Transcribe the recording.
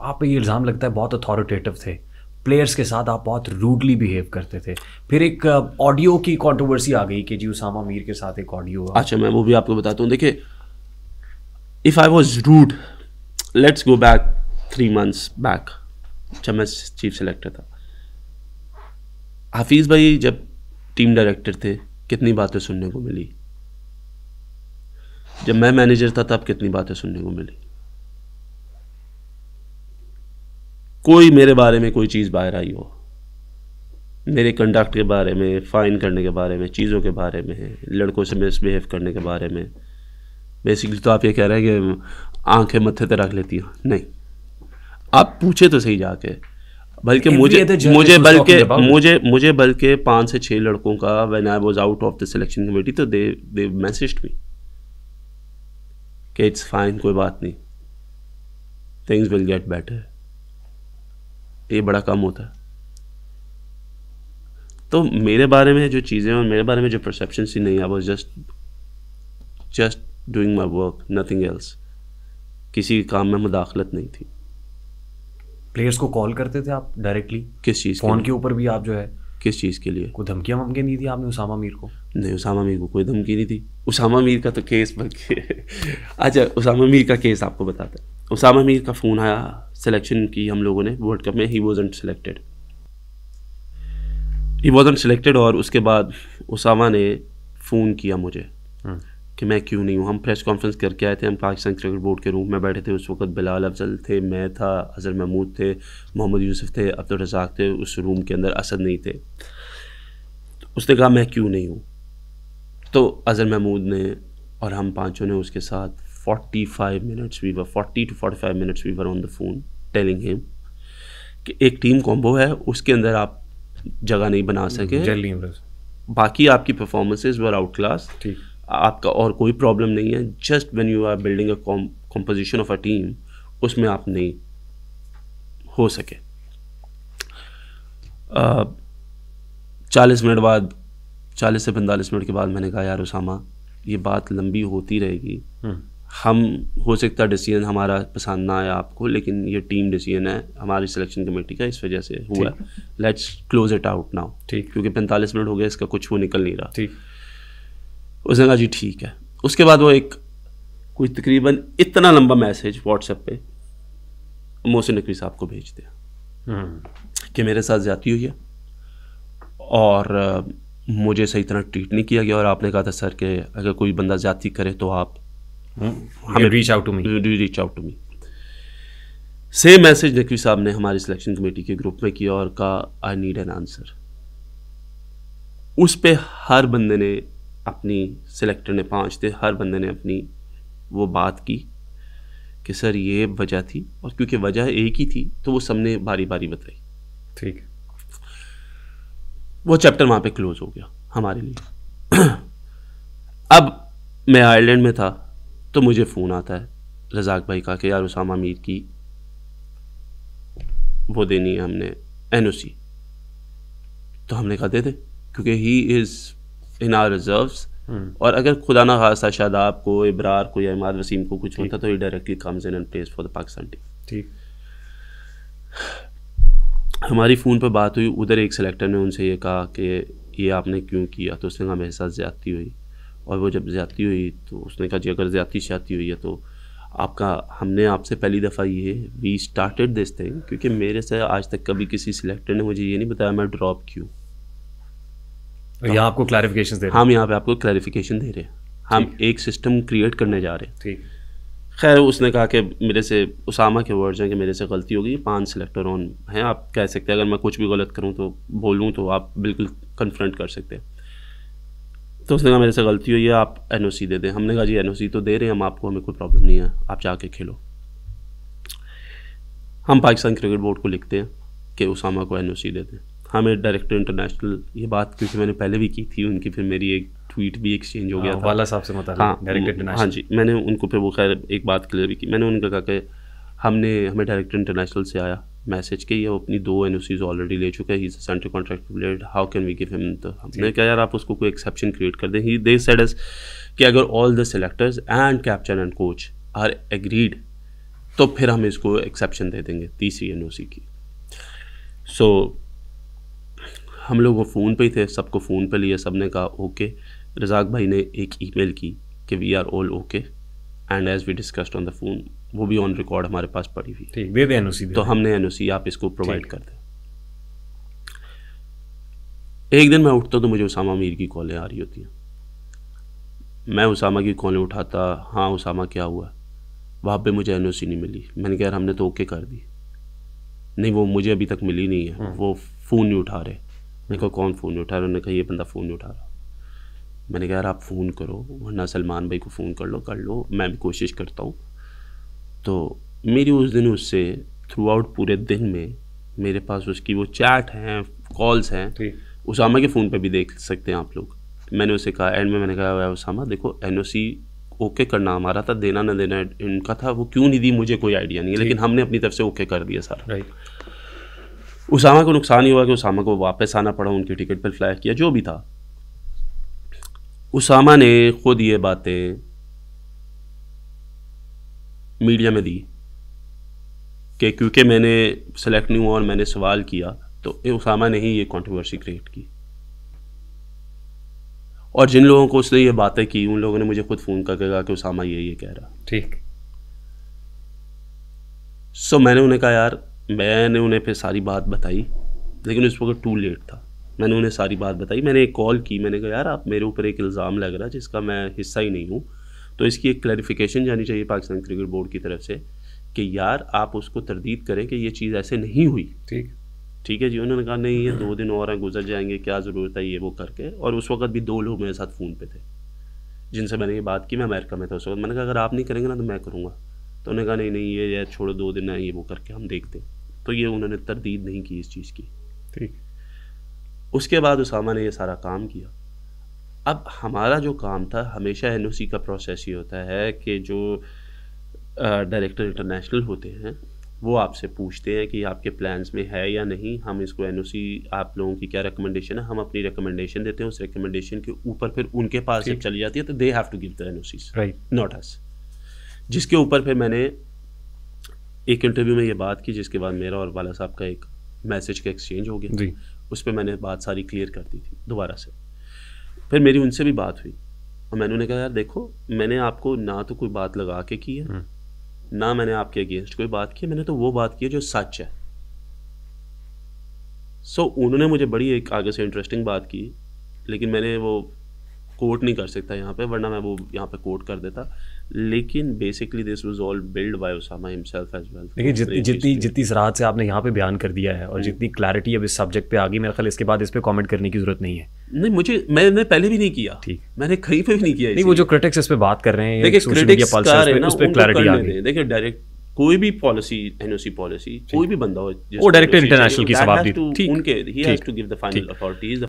आप पे ये इल्ज़ाम लगता है बहुत अथॉरिटेटिव थे, प्लेयर्स के साथ आप बहुत रूडली बिहेव करते थे। फिर एक ऑडियो की कंट्रोवर्सी आ गई कि जी उसामा मीर के साथ एक ऑडियो। अच्छा, मैं वो भी आपको बताता हूँ। देखिए, if I was rude, let's go back 3 months back, जब मैं चीफ सेलेक्टर था। हाफिज़ भाई जब टीम डायरेक्टर थे, कितनी बातें सुनने को मिली। जब मैं मैनेजर था तब कितनी बातें सुनने को मिली। कोई मेरे बारे में कोई चीज़ बाहर आई हो, मेरे कंडक्ट के बारे में, फ़ाइन करने के बारे में, चीज़ों के बारे में, लड़कों से मिसबिहेव करने के बारे में, बेसिकली तो आप ये कह रहे हैं कि आंखें मत्थे पे रख लेती हैं। नहीं, आप पूछे तो सही जाके। बल्कि मुझे बल्कि 5 से 6 लड़कों का when I was out of the selection committee, तो दे मैसेज्ड मी कि इट्स फाइन, कोई बात नहीं, थिंग्स विल गेट बेटर। ये बड़ा कम होता है। तो मेरे बारे में जो चीज़ें और मेरे बारे में जो परसेप्शन थी, नहीं, I was just doing my work, nothing else. किसी काम में मुदाखलत नहीं थी। प्लेयर्स को कॉल करते थे आप डायरेक्टली? किस चीज़? फ़ोन के ऊपर भी आप जो है? किस चीज़ के लिए? कोई धमकियाँ वमकियाँ दी थी आपने उसामा मीर को? नहीं, उसामा मीर को कोई धमकी नहीं थी। उसामा मीर का तो केस बल्कि अच्छा, उसामा मीर का केस आपको बताते हैं। उसामा मीर का फ़ोन आया, सिलेक्शन की हम लोगों ने वर्ल्ड कप में, ही वॉजंट सिलेक्टेड। और उसके बाद उसामा ने फ़ोन किया मुझे कि मैं क्यों नहीं हूँ। हम प्रेस कॉन्फ्रेंस करके आए थे, हम पाकिस्तान क्रिकेट बोर्ड के रूम में बैठे थे। उस वक्त बिलाल अफजल थे, मैं था, अजहर महमूद थे, मोहम्मद यूसुफ थे, अब्दुल रज़ाक थे। उस रूम के अंदर असद नहीं थे। तो उसने कहा मैं क्यों नहीं हूँ। तो अजहर महमूद ने और हम पाँचों ने उसके साथ 40 to 45 minutes we were on the phone telling him कि एक टीम कॉम्बो है, उसके अंदर आप जगह नहीं बना सके, बाकी आपकी परफॉर्मेंसेज वर आउट क्लास, आपका और कोई प्रॉब्लम नहीं है। Just when you are building a composition of a team, उसमें आप नहीं हो सके। 40 मिनट बाद, 40 से 45 मिनट के बाद मैंने कहा यार उसामा, ये बात लंबी होती रहेगी। हम हो सकता है डिसीजन हमारा पसंद ना आए आपको, लेकिन ये टीम डिसीजन है हमारी सिलेक्शन कमेटी का, इस वजह से हुआ। Let's close it out now, ठीक, क्योंकि 45 मिनट हो गए, इसका कुछ वो निकल नहीं रहा। ठीक, उसने कहा जी ठीक है। उसके बाद वो एक कोई तकरीबन इतना लंबा मैसेज व्हाट्सएप पे मोहसिन नकवी साहब को भेज दिया कि मेरे साथ ज्यादती हुई है और मुझे सही तरह ट्रीट नहीं किया गया, और आपने कहा था सर कि अगर कोई बंदा ज्यादती करे तो आप हमें reach out to me. Same message Naqvi साहब ने हमारी सिलेक्शन कमेटी के ग्रुप में किया और कहा आई नीड एन आंसर। उस पे हर बंदे ने अपनी, सिलेक्टर ने 5 थे, हर बंदे ने अपनी वो बात की कि सर ये वजह थी, और क्योंकि वजह एक ही थी तो वो सबने बारी बारी बताई। ठीक, वो चैप्टर वहाँ पे क्लोज हो गया हमारे लिए। अब मैं आयरलैंड में था तो मुझे फ़ोन आता है रज़ाक भाई का कि यार उसामा मीर की वो देनी है हमने NOC। तो हमने कहा दे दे, क्योंकि he is in our reserves, और अगर खुदा ना खास्ता शायद आपको, इब्रार को या इमाद वसीम को कुछ होता तो ही directly comes in and plays for the Pakistan team. ठीक, हमारी फ़ोन पर बात हुई, उधर एक सिलेक्टर ने उनसे ये कहा कि ये आपने क्यों किया, तो उसने कहा मेरे साथ ज़्यादती हुई। और वो जब ज़्यादती हुई तो उसने कहा जी अगर ज़्यादती हुई है तो आपका, हमने आपसे पहली दफ़ा ये वी स्टार्टेड दिस थिंग, क्योंकि मेरे से आज तक कभी किसी सिलेक्टर ने मुझे ये नहीं बताया मैं ड्रॉप क्यों। यहाँ आपको क्लैरिफिकेशन दे रहे हैं। हम यहाँ पे आपको क्लैरिफिकेशन दे रहे हैं, हम एक सिस्टम क्रिएट करने जा रहे हैं। ठीक, खैर उसने कहा कि मेरे से, उसामा के वर्ड्स हैं कि मेरे से गलती हो गई, 5 सिलेक्टर ऑन हैं, आप कह सकते हैं अगर मैं कुछ भी गलत करूँ तो बोलूँ तो आप बिल्कुल कन्फ्रंट कर सकते हैं। तो उसने कहा मेरे से गलती हुई है, आप NOC दे दें। हमने कहा जी NOC तो दे रहे हैं हम आपको, हमें कोई प्रॉब्लम नहीं है, आप जाके खेलो। हम पाकिस्तान क्रिकेट बोर्ड को लिखते हैं कि उसामा को NOC दे दें। हमें डायरेक्टर इंटरनेशनल, ये बात क्योंकि मैंने पहले भी की थी उनकी, फिर मेरी एक ट्वीट भी एक्सचेंज हो गया था वाला साहब से, मतलब डायरेक्टर इंटरनेशनल। हाँ जी, मैंने उनको फिर वो खैर एक बात क्लियर भी की। मैंने उनका कहा कि हमें डायरेक्टर इंटरनेशनल से आया मैसेज के ये अपनी 2 NOCs ऑलरेडी ले चुका है, he is a central contract player, how can we give him. तो हमने कहा यार आप उसको कोई एक्सेप्शन क्रिएट कर दें। ही दे सेड अस कि अगर all the selectors and captain and coach are agreed तो फिर हम इसको एक्सेप्शन दे देंगे तीसरी एनओसी की। सो हम लोग वो फ़ोन पे ही थे, सबको फ़ोन पे लिया, सब ने कहा ओके। रज़ाक भाई ने एक ईमेल की कि we are all okay and as we discussed on the phone, वो भी ऑन रिकॉर्ड हमारे पास पड़ी हुई है, दे दे एनओसी, तो हमने एनओसी आप इसको प्रोवाइड कर दें। एक दिन मैं उठता तो मुझे उसामा मीर की कॉलें आ रही होती हैं, मैं उसामा की कॉलें उठाता, हाँ उसामा क्या हुआ, वहाँ पे मुझे एनओसी नहीं मिली। मैंने कहा यार हमने तो ओके कर दी, नहीं वो मुझे अभी तक मिली नहीं है, वो फ़ोन नहीं उठा रहे। मैंने कहा कौन फ़ोन नहीं उठा रहा? उन्होंने कहा ये बंदा फ़ोन नहीं उठा रहा। मैंने कहा यार आप फ़ोन करो, वरना सलमान भाई को फ़ोन कर लो, मैं भी कोशिश करता हूँ। तो मेरी उस दिन उससे थ्रू आउट पूरे दिन में मेरे पास उसकी वो चैट हैं, कॉल्स हैं, उसामा के फ़ोन पे भी देख सकते हैं आप लोग। मैंने उसे कहा एंड में, मैंने कहा उसामा देखो एनओसी ओके करना हमारा था, देना ना देना इनका था, वो क्यों नहीं दी मुझे कोई आइडिया नहीं है, लेकिन हमने अपनी तरफ से ओके कर दिया सारा। राइट। उसामा को नुकसान ही हुआ कि उसामा को वापस आना पड़ा, उनकी टिकट पर फ्लाई किया, जो भी था। उसामा ने खुद ये बातें मीडिया में दी कि क्योंकि मैंने सेलेक्ट नहीं हुआ और मैंने सवाल किया, तो उसामा ने ही ये कंट्रोवर्सी क्रिएट की। और जिन लोगों को उसने ये बातें की, उन लोगों ने मुझे खुद फ़ोन करके कहा कि उसामा ये कह रहा। ठीक। सो मैंने उन्हें कहा यार, मैंने उन्हें फिर सारी बात बताई, लेकिन उस वक्त टू लेट था। मैंने उन्हें सारी बात बताई, मैंने एक कॉल की, मैंने कहा यार आप मेरे ऊपर एक इल्ज़ाम लग रहा है जिसका मैं हिस्सा ही नहीं हूँ, तो इसकी एक क्लैरिफिकेशन जानी चाहिए पाकिस्तान क्रिकेट बोर्ड की तरफ से कि यार आप उसको तरदीद करें कि ये चीज़ ऐसे नहीं हुई। ठीक है जी। उन्होंने कहा नहीं, ये 2 दिन और हैं, गुजर जाएंगे, क्या ज़रूरत है ये वो करके। और उस वक्त भी 2 लोग मेरे साथ फ़ोन पे थे जिनसे मैंने ये बात की। मैं अमेरिका में था उस वक्त। मैंने कहा अगर आप नहीं करेंगे ना तो मैं करूँगा। तो उन्होंने कहा नहीं ये छोड़ो, 2 दिन है, ये वो करके हम देखते हैं। तो ये उन्होंने तरदीद नहीं की इस चीज़ की। ठीक। उसके बाद उसामा ने ये सारा काम किया। अब हमारा जो काम था, हमेशा एनओसी का प्रोसेस ये होता है कि जो डायरेक्टर इंटरनेशनल होते हैं वो आपसे पूछते हैं कि आपके प्लान्स में है या नहीं, हम इसको एनओसी, आप लोगों की क्या रिकमेंडेशन है, हम अपनी रिकमेंडेशन देते हैं, उस रिकमेंडेशन के ऊपर फिर उनके पास जब चली जाती है तो they have to give the NOCs, right, not us. जिसके ऊपर फिर मैंने एक इंटरव्यू में ये बात की, जिसके बाद मेरा और वाला साहब का एक मैसेज का एक्सचेंज हो गया जी। उस पर मैंने बात सारी क्लियर कर दी थी दोबारा से। फिर मेरी उनसे भी बात हुई और मैंने उन्हें कहा यार देखो, मैंने आपको ना तो कोई बात लगा के की है, ना मैंने आपके अगेंस्ट कोई बात की, मैंने तो वो बात की है जो सच है। सो उन्होंने मुझे बड़ी एक आगे से इंटरेस्टिंग बात की, लेकिन मैंने वो कोट नहीं कर सकता यहाँ पे, वरना मैं वो यहाँ पे कोट कर देता। लेकिन basically this was all build by Usama himself as well. देखिए जितनी सराहत से आपने यहाँ पे बयान कर दिया है और जितनी क्लैरिटी अब इस सब्जेक्ट पे आ गई, मेरा ख्याल इसके बाद इस पे कमेंट करने की जरूरत नहीं है। नहीं, मैंने पहले भी नहीं किया। ठीक, मैंने कहीं पे भी नहीं किया। नहीं, वो जो क्रिटिक्स इस पे बात कर रहे हैं, देखिए क्रिटिक्स उस पे क्लैरिटी आ गई। देखिए डायरेक्ट कोई भी पॉलिसी, एनओसी पॉलिसी, कोई भी बंदा हो, वो डायरेक्टर इंटरनेशनल की सवाल दी, उनके ही has to give the final authorities.